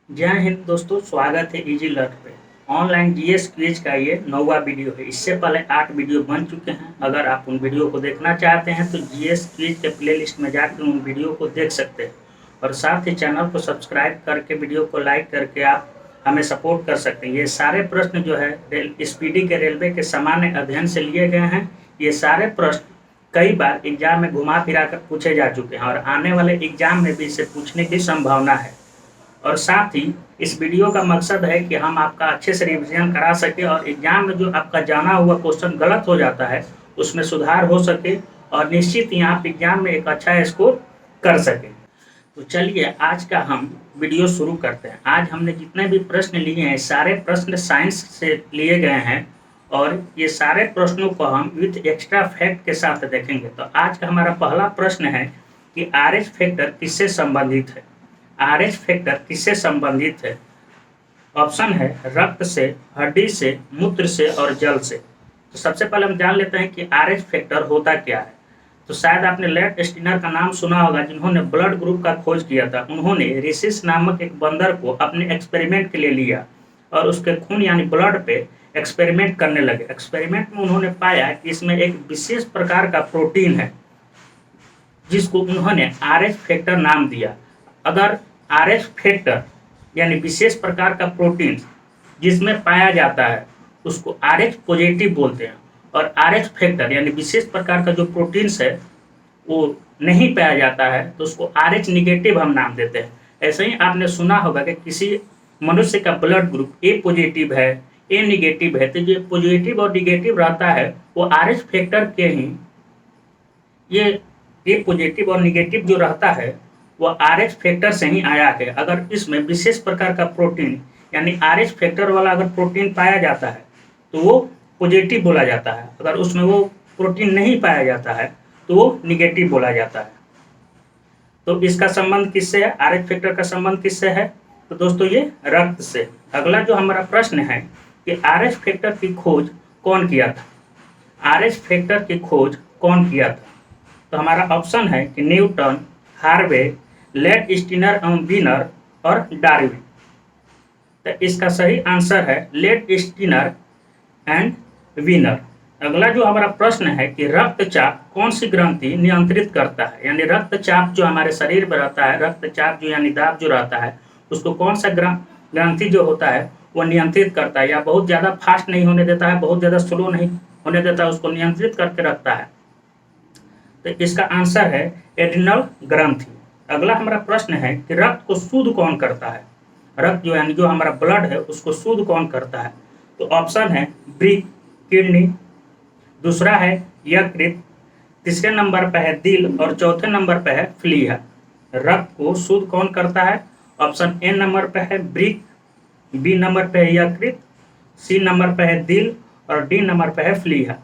जय हिंद दोस्तों, स्वागत है इजी लर्न पे। ऑनलाइन जीएस क्विज का ये 9वां वीडियो है। इससे पहले 8 वीडियो बन चुके हैं। अगर आप उन वीडियो को देखना चाहते हैं तो जीएस क्विज के प्लेलिस्ट में जाकर उन वीडियो को देख सकते हैं और साथ ही चैनल को सब्सक्राइब करके वीडियो को लाइक करके आप हमें सपोर्ट कर सकते हैं। ये सारे प्रश्न जो है स्पीडी के रेलवे के सामान्य अध्ययन से लिए गए हैं। ये सारे प्रश्न कई बार एग्जाम में घुमा फिरा कर पूछे जा चुके हैं और आने वाले एग्जाम में भी इसे पूछने की संभावना है। और साथ ही इस वीडियो का मकसद है कि हम आपका अच्छे से रिवीजन करा सके और एग्जाम में जो आपका जाना हुआ क्वेश्चन गलत हो जाता है उसमें सुधार हो सके और निश्चित ही आप एग्जाम में एक अच्छा स्कोर कर सकें। तो चलिए आज का हम वीडियो शुरू करते हैं। आज हमने जितने भी प्रश्न लिए हैं सारे प्रश्न साइंस से लिए गए हैं और ये सारे प्रश्नों को हम विथ एक्स्ट्रा फैक्ट के साथ देखेंगे। तो आज का हमारा पहला प्रश्न है कि आरएच फैक्टर किससे संबंधित है। आरएच फैक्टर किससे संबंधित है? ऑप्शन है रक्त से, हड्डी से, मूत्र से और जल से। तो सबसे पहले हम जान लेते हैं कि आरएच फैक्टर होता क्या है। तो शायद आपने लेट स्टीनर का नाम सुना होगा, जिन्होंने ब्लड ग्रुप का खोज किया था। उन्होंने रिसिस नामक एक बंदर को अपने एक्सपेरिमेंट के लिए लिया और उसके खून यानी ब्लड पे एक्सपेरिमेंट करने लगे। एक्सपेरिमेंट में उन्होंने पाया कि इसमें एक विशेष प्रकार का प्रोटीन है जिसको उन्होंने आरएच फैक्टर नाम दिया। अगर आरएच फैक्टर यानी विशेष प्रकार का प्रोटीन जिसमें पाया जाता है उसको आरएच पॉजिटिव बोलते हैं और आरएच फैक्टर यानी विशेष प्रकार का जो प्रोटीन्स है वो नहीं पाया जाता है तो उसको आरएच निगेटिव हम नाम देते हैं। ऐसे ही आपने सुना होगा कि किसी मनुष्य का ब्लड ग्रुप ए पॉजिटिव है, ए निगेटिव है, तो जो पॉजिटिव और निगेटिव रहता है वो आरएच फैक्टर के ही ये पॉजिटिव और निगेटिव जो रहता है वो आरएच फैक्टर से ही आया है। अगर इसमें विशेष प्रकार का प्रोटीन यानी आरएच फैक्टर वाला अगर प्रोटीन पाया जाता है तो वो पॉजिटिव बोला जाता है। अगर उसमें वो प्रोटीन नहीं पाया जाता है तो वो निगेटिव बोला जाता है। तो इसका संबंध किससे है? आरएच फैक्टर का संबंध किससे है? तो दोस्तों ये रक्त से। अगला जो हमारा प्रश्न है कि आरएच फैक्टर की खोज कौन किया था। आरएच फैक्टर की खोज कौन किया था? तो हमारा ऑप्शन है कि न्यूटन, हार्वे, लेट स्टीनर एवं वीनर और डार्विन। तो इसका सही आंसर है लेट स्टीनर एंड वीनर। अगला जो हमारा प्रश्न है कि रक्तचाप कौन सी ग्रंथि नियंत्रित करता है। यानी रक्तचाप जो हमारे शरीर में रहता है, रक्तचाप जो यानी दाब जो रहता है उसको कौन सा ग्रंथि जो होता है वो नियंत्रित करता है या बहुत ज़्यादा फास्ट नहीं होने देता है, बहुत ज़्यादा स्लो नहीं होने देता है, उसको नियंत्रित करके रखता है। तो इसका आंसर है एड्रिनल ग्रंथि। अगला हमारा प्रश्न है कि रक्त को शुद्ध कौन करता है। रक्त जो यानी जो हमारा ब्लड है उसको शुद्ध कौन करता है। तो ऑप्शन है ब्रिक, किडनी, दूसरा है यकृत, तीसरे नंबर पर है दिल और चौथे नंबर पर है फ्लीहा। रक्त को शुद्ध कौन करता है? ऑप्शन ए नंबर पर है ब्रिक, बी नंबर पर है यकृत, सी नंबर पर है दिल और डी नंबर पर है फ्लीहा।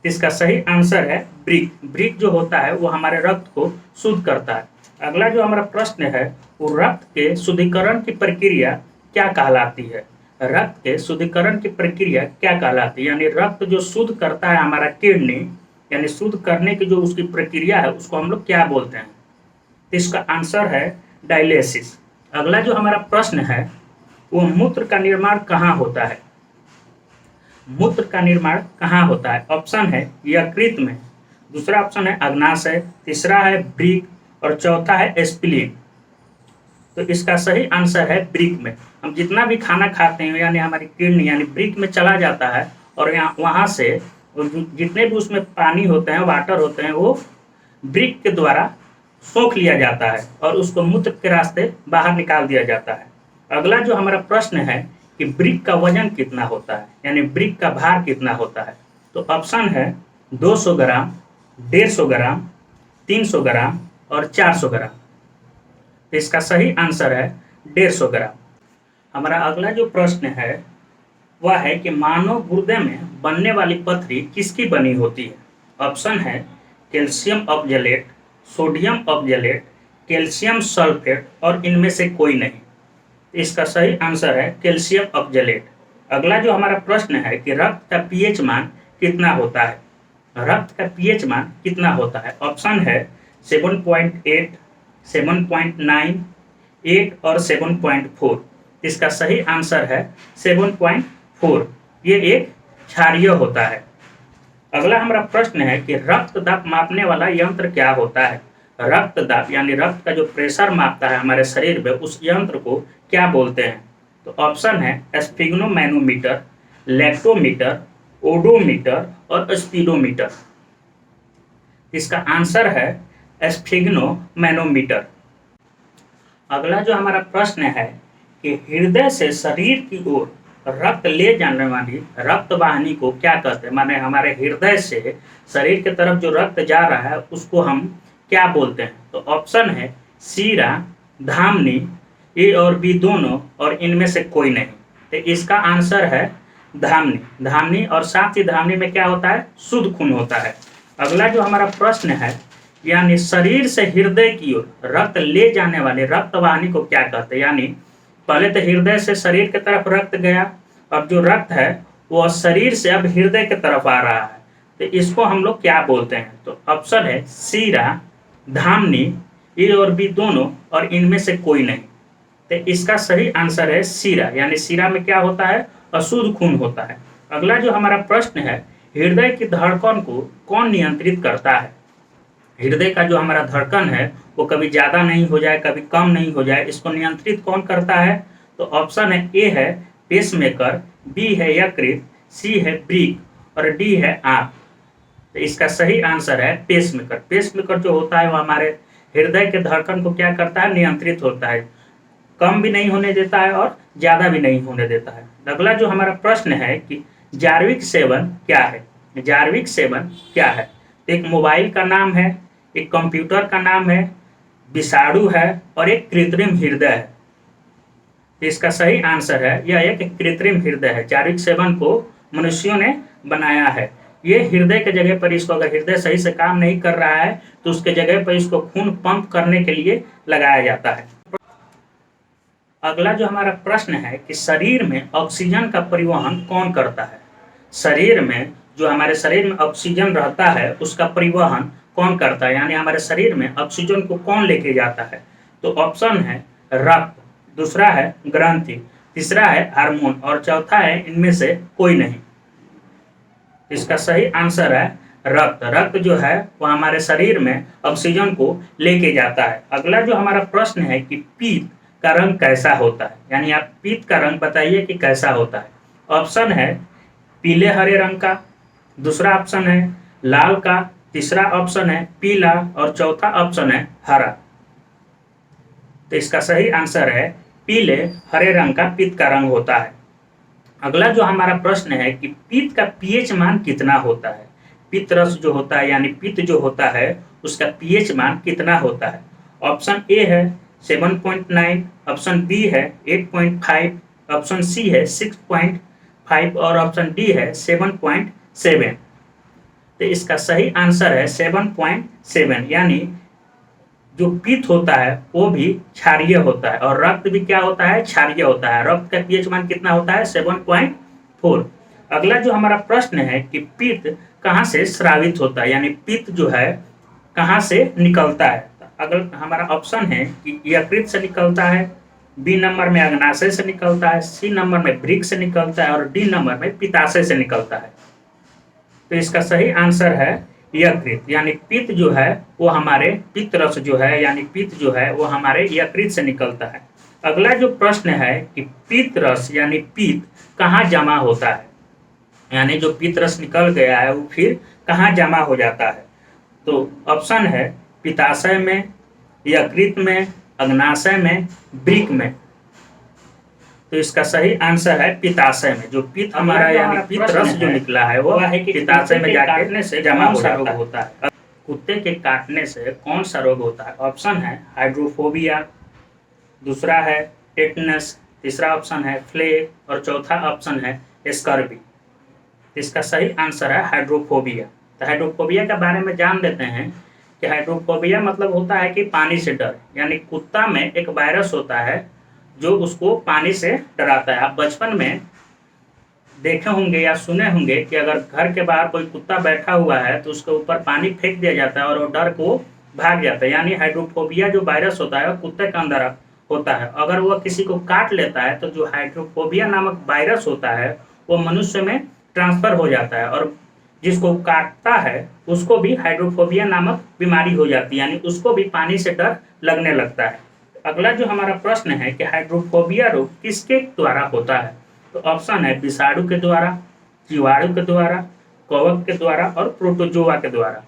इसका सही आंसर है ब्रिक। ब्रिक जो होता है वो हमारे रक्त को शुद्ध करता है। अगला जो हमारा प्रश्न है वो रक्त के शुद्धिकरण की प्रक्रिया क्या कहलाती है। रक्त के शुद्धिकरण की प्रक्रिया क्या कहलाती है? यानी रक्त जो शुद्ध करता है हमारा किडनी यानी शुद्ध करने की जो उसकी प्रक्रिया है उसको हम लोग क्या बोलते हैं? तो इसका आंसर है डायलिसिस। अगला जो हमारा प्रश्न है वो मूत्र का निर्माण कहाँ होता है। मूत्र का निर्माण कहाँ होता है? ऑप्शन है यकृत में, दूसरा ऑप्शन है अग्नाशय, तीसरा है ब्रिक और चौथा है स्प्लीन। तो इसका सही आंसर है ब्रिक में। हम जितना भी खाना खाते हैं यानी हमारी किडनी यानी ब्रिक में चला जाता है और यहाँ वहाँ से जितने भी उसमें पानी होते हैं, वाटर होते हैं, वो ब्रिक के द्वारा सोख लिया जाता है और उसको मूत्र के रास्ते बाहर निकाल दिया जाता है। अगला जो हमारा प्रश्न है कि ब्रिक का वजन कितना होता है यानी ब्रिक का भार कितना होता है। तो ऑप्शन है 200 ग्राम, 150 ग्राम, 300 ग्राम और 400 ग्राम। तो इसका सही आंसर है 150 ग्राम। हमारा अगला जो प्रश्न है वह है कि मानव गुर्दे में बनने वाली पथरी किसकी बनी होती है। ऑप्शन है calcium oxalate, sodium oxalate, calcium sulphate और इनमें से कोई नहीं। इसका सही आंसर है कैल्शियम ऑक्जेलेट। अगला जो हमारा प्रश्न है कि रक्त का पीएच मान कितना होता है। रक्त का पीएच मान कितना होता है? ऑप्शन है 7.8, 7.9, 8 और 7.4। इसका सही आंसर है 7.4। ये एक क्षारीय होता है। अगला हमारा प्रश्न है कि रक्तदाब मापने वाला यंत्र क्या होता है। रक्तदाब यानी रक्त का जो प्रेशर मापता है हमारे शरीर में, उस यंत्र को क्या बोलते हैं। तो ऑप्शन है स्फिग्नोमैनोमीटर, लैक्टोमीटर, ओडोमीटर और स्पीडोमीटर। इसका आंसर है स्फिग्नोमैनोमीटर। अगला जो हमारा प्रश्न है कि हृदय से शरीर की ओर रक्त ले जाने वाली रक्त वाहिनी को क्या कहते हैं। माने हमारे हृदय से शरीर की तरफ जो रक्त जा रहा है उसको हम क्या बोलते हैं। तो ऑप्शन है सीरा, धामनी, ए और बी दोनों और इनमें से कोई नहीं। तो इसका आंसर है धामनी। धामनी और साथ ही धामनी में क्या होता है, शुद्ध खून होता है। अगला जो हमारा प्रश्न है यानी शरीर से हृदय की ओर रक्त ले जाने वाले रक्त वाहिनी को क्या कहते हैं। यानी पहले तो हृदय से शरीर की तरफ रक्त गया, अब जो रक्त है वो शरीर से अब हृदय की तरफ आ रहा है, तो इसको हम लोग क्या बोलते हैं। तो ऑप्शन है सीरा, धामनी, ए और बी दोनों और इनमें से कोई नहीं। तो इसका सही आंसर है सीरा, यानी सीरा में क्या होता है, अशुद्ध खून होता है। अगला जो हमारा प्रश्न है हृदय की धड़कन को कौन नियंत्रित करता है। हृदय का जो हमारा धड़कन है वो कभी ज़्यादा नहीं हो जाए, कभी कम नहीं हो जाए, इसको नियंत्रित कौन करता है। तो ऑप्शन है ए है पेसमेकर, बी है यकृत, सी है ब्रिक और डी है आंख। तो इसका सही आंसर है पेसमेकर। पेसमेकर जो होता है वो हमारे हृदय के धड़कन को क्या करता है, नियंत्रित होता है, कम भी नहीं होने देता है और ज़्यादा भी नहीं होने देता है। अगला जो हमारा प्रश्न है कि जार्विक 7 क्या है। जार्विक 7 क्या है। एक मोबाइल का नाम है, एक कंप्यूटर का नाम है, विषाणु है और एक कृत्रिम हृदय है। इसका सही आंसर है यह एक कृत्रिम हृदय है। जार्विक 7 को मनुष्यों ने बनाया है। ये हृदय के जगह पर इसको, अगर हृदय सही से काम नहीं कर रहा है तो उसके जगह पर इसको खून पंप करने के लिए लगाया जाता है। अगला जो हमारा प्रश्न है कि शरीर में ऑक्सीजन का परिवहन कौन करता है। शरीर में जो हमारे शरीर में ऑक्सीजन रहता है उसका परिवहन कौन करता है, यानी हमारे शरीर में ऑक्सीजन को कौन लेके जाता है। तो ऑप्शन है रक्त, दूसरा है ग्रंथि, तीसरा है हार्मोन और चौथा है इनमें से कोई नहीं। इसका सही आंसर है रक्त। रक्त जो है वो हमारे शरीर में ऑक्सीजन को लेके जाता है। अगला जो हमारा प्रश्न है कि पीत का रंग कैसा होता है, यानी आप पीत का रंग बताइए कि कैसा होता है। ऑप्शन है पीले हरे रंग का, दूसरा ऑप्शन है लाल का, तीसरा ऑप्शन है पीला और चौथा ऑप्शन है हरा। तो इसका सही आंसर है पीले हरे रंग का पीत का रंग होता है। अगला जो हमारा प्रश्न है कि पीत का पीएच मान कितना होता है। पित्त रस जो होता है यानी पित्त जो होता है उसका पीएच मान कितना होता है। ऑप्शन ए है 7.9, ऑप्शन बी है 8.5, ऑप्शन सी है 6.5 और ऑप्शन डी है 7.7। तो इसका सही आंसर है 7.7, यानी जो पित्त होता है वो भी क्षारीय होता है और रक्त भी क्या होता है, क्षारीय होता है। रक्त का पीएच मान कितना होता है, 7.4। अगला जो हमारा प्रश्न है कि पित्त कहाँ से स्रावित होता है, यानी पित्त जो है कहाँ से निकलता है। अगर हमारा ऑप्शन है कि यकृत से निकलता है, बी नंबर में अग्नाशय से निकलता है, सी नंबर में वृक्क से निकलता है और डी नंबर में पित्ताशय से निकलता है। तो इसका सही आंसर है यकृत, यानी पित्त जो है वो हमारे पित्त रस जो है यानी पित्त जो है वो हमारे यकृत से निकलता है। अगला जो प्रश्न है कि पित्त रस यानी पित्त कहाँ जमा होता है, यानी जो पित्त रस निकल गया है वो फिर कहाँ जमा हो जाता है। तो ऑप्शन है पित्ताशय में, यकृत में, अग्नाशय में, वृक्क में। तो इसका सही आंसर है पित्ताशय में। जो पित्त हमारा यानी पित्त रस जो निकला है वो है कि पित्ताशय में जाके से जमा होता है। कुत्ते के काटने से कौन सा रोग होता है। ऑप्शन है हाइड्रोफोबिया, दूसरा है टेटनस, तीसरा ऑप्शन है फ्लेग और चौथा ऑप्शन है स्कर्वी। इसका सही आंसर है हाइड्रोफोबिया। तो हाइड्रोफोबिया के बारे में जान लेते हैं कि हाइड्रोफोबिया मतलब होता है कि पानी से डर, यानी कुत्ता में एक वायरस होता है जो उसको पानी से डराता है। आप बचपन में देखे होंगे या सुने होंगे कि अगर घर के बाहर कोई कुत्ता बैठा हुआ है तो उसके ऊपर पानी फेंक दिया जाता है और वो डर को भाग जाता है। यानी हाइड्रोफोबिया जो वायरस होता है वो कुत्ते के अंदर होता है। अगर वह किसी को काट लेता है तो जो हाइड्रोफोबिया नामक वायरस होता है वो मनुष्य में ट्रांसफर हो जाता है और जिसको काटता है उसको भी हाइड्रोफोबिया नामक बीमारी हो जाती है, यानी उसको भी पानी से डर लगने लगता है। अगला जो हमारा प्रश्न है कि हाइड्रोफोबिया रोग किसके द्वारा होता है, तो ऑप्शन है विषाणु के द्वारा, जीवाणु के द्वारा, कवक के द्वारा और प्रोटोजोआ के द्वारा।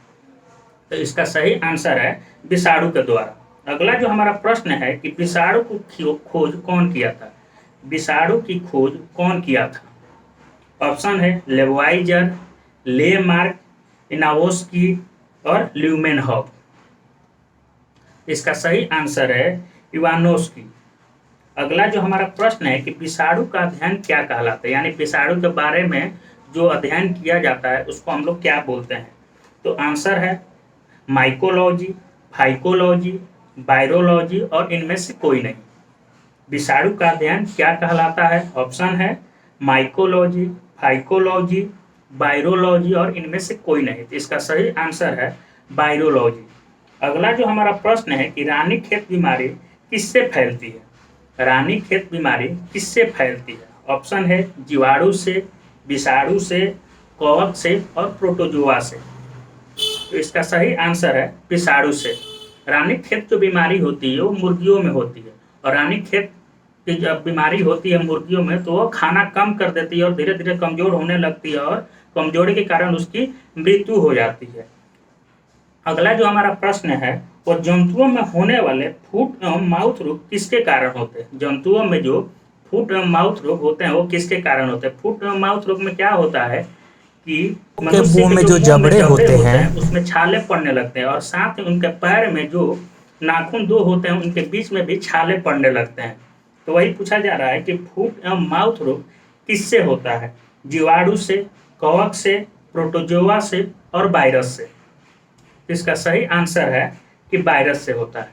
तो इसका सही आंसर है विषाणु के द्वारा। अगला जो हमारा प्रश्न है कि विषाणु की खोज कौन किया था, विषाणु की खोज कौन किया था। ऑप्शन है लेवाइजर, लेमार्क, इनावोस्की और ल्यूमेनहॉफ। इसका सही आंसर है इवानोस्की। अगला जो हमारा प्रश्न है कि विषाणु का अध्ययन क्या कहलाता है, यानी विषाणु के बारे में जो अध्ययन किया जाता है उसको हम लोग क्या बोलते हैं। तो आंसर है माइकोलॉजी, फाइकोलॉजी, वायरोलॉजी और इनमें से कोई नहीं। विषाणु का अध्ययन क्या कहलाता है, ऑप्शन है माइकोलॉजी, फाइकोलॉजी, वायरोलॉजी और इनमें से कोई नहीं। तो इसका सही आंसर है वायरोलॉजी। अगला जो हमारा प्रश्न है कि रानीखेत बीमारी किससे फैलती है, रानीखेत बीमारी किससे फैलती है। ऑप्शन है जीवाणु से, विषाणु से, कवक से और प्रोटोजोआ से। तो इसका सही आंसर है विषाणु से। रानीखेत जो बीमारी होती है वो मुर्गियों में होती है और रानीखेत की जब बीमारी होती है मुर्गियों में तो वो खाना कम कर देती है और धीरे धीरे कमजोर होने लगती है और कमजोरी के कारण उसकी मृत्यु हो जाती है। अगला जो हमारा प्रश्न है वो जंतुओं में होने वाले फुट एवं माउथ रोग किसके कारण होते हैं। जंतुओं में जो फुट एवं माउथ रोग होते हैं वो किसके कारण होते हैं। फुट एवं माउथ रोग में क्या होता है कि मनुष्य के जो जबड़े होते हैं उसमें छाले पड़ने लगते हैं और साथ ही उनके पैर में जो नाखून दो होते हैं उनके बीच में भी छाले पड़ने लगते हैं। तो वही पूछा जा रहा है कि फुट एवं माउथ रोग किससे होता है, जीवाणु से, कवक से, प्रोटोजोआ से और वायरस से। इसका सही आंसर है कि वायरस से होता है।